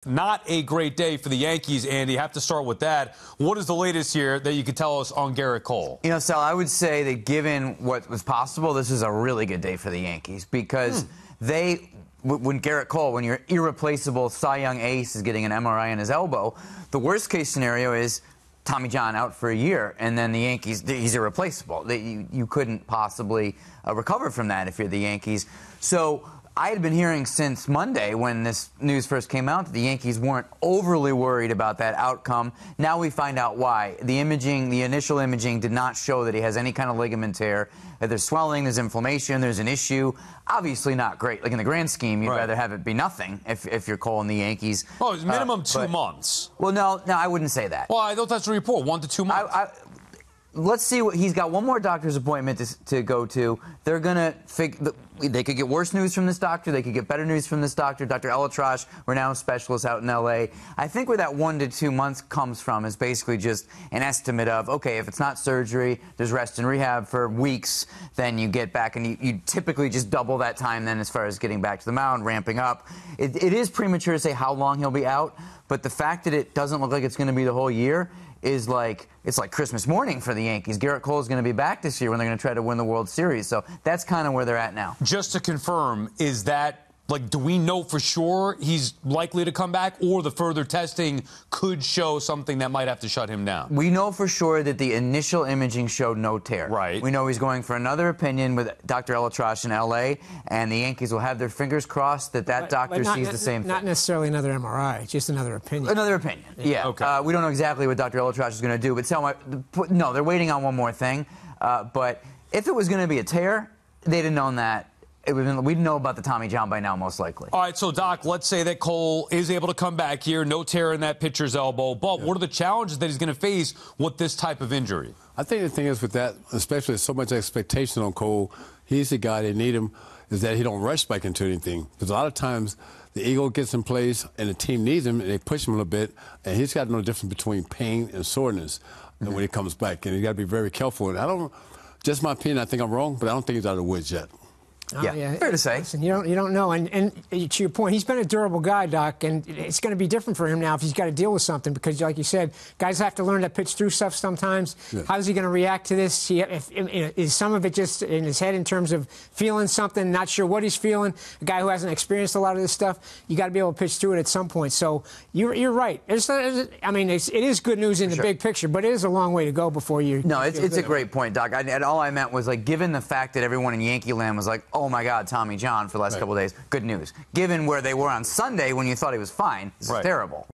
Not a great day for the Yankees, Andy. Have to start with that. What is the latest here that you could tell us on Gerrit Cole? You know, Sal, I would say that given what was possible, this is a really good day for the Yankees because when Gerrit Cole, when your irreplaceable Cy Young ace is getting an MRI on his elbow, the worst case scenario is Tommy John out for a year, and then the Yankees, he's irreplaceable. You couldn't possibly recover from that if you're the Yankees. So I had been hearing since Monday when this news first came out that the Yankees weren't overly worried about that outcome. Now we find out why. The initial imaging did not show that he has any kind of ligament tear. There's swelling, there's inflammation, there's an issue. Obviously not great. Like in the grand scheme, you'd rather have it be nothing if you're Cole and the Yankees. Oh, it's minimum 2 months. Well, no, I wouldn't say that. Well, I thought that's the report, 1 to 2 months. Let's see what he's got. One more doctor's appointment to go to. They're gonna they could get worse news from this doctor. They could get better news from this doctor. Dr. Elatrash, renowned specialist out in L.A. I think where that 1 to 2 months comes from is basically just an estimate of, okay, if it's not surgery, there's rest and rehab for weeks, then you get back, and you typically just double that time then as far as getting back to the mound, ramping up. It is premature to say how long he'll be out, but the fact that it doesn't look like it's going to be the whole year is it's like Christmas morning for the Yankees. Gerrit Cole is going to be back this year when they're going to try to win the World Series. So that's kind of where they're at now. Just to confirm, is that, do we know for sure he's likely to come back, or the further testing could show something that might have to shut him down? We know for sure that the initial imaging showed no tear. Right. We know he's going for another opinion with Dr. Elatrash in L.A., and the Yankees will have their fingers crossed that doctor sees the same thing. Not necessarily another MRI, just another opinion. Another opinion, yeah. Okay. We don't know exactly what Dr. Elatrash is going to do, but no, they're waiting on one more thing. But if it was going to be a tear, they'd have known that. We'd know about the Tommy John by now, most likely. All right, so, Doc, let's say that Cole is able to come back here, no tear in that pitcher's elbow, but what are the challenges that he's going to face with this type of injury? I think the thing is with that, especially so much expectation on Cole, he's the guy they need him, is that he don't rush back into anything. Because a lot of times the ego gets in place and the team needs him and they push him a little bit, and he's got no difference between pain and soreness when he comes back. And you got to be very careful. And just my opinion, I think I'm wrong, but I don't think he's out of the woods yet. Yeah, fair to say. Listen, you don't know, and to your point, he's been a durable guy, Doc, and it's going to be different for him now if he's got to deal with something because, like you said, guys have to learn to pitch through stuff sometimes. Yeah. How's he going to react to this? Is some of it just in his head in terms of feeling something, not sure what he's feeling? A guy who hasn't experienced a lot of this stuff, you got to be able to pitch through it at some point. So you're right. It is good news in the big picture, but it is a long way to go before you. No, it's a great point, Doc. And all I meant was, given the fact that everyone in Yankee land was like, oh my God, Tommy John for the last couple of days. Good news. Given where they were on Sunday when you thought he was fine, this is terrible.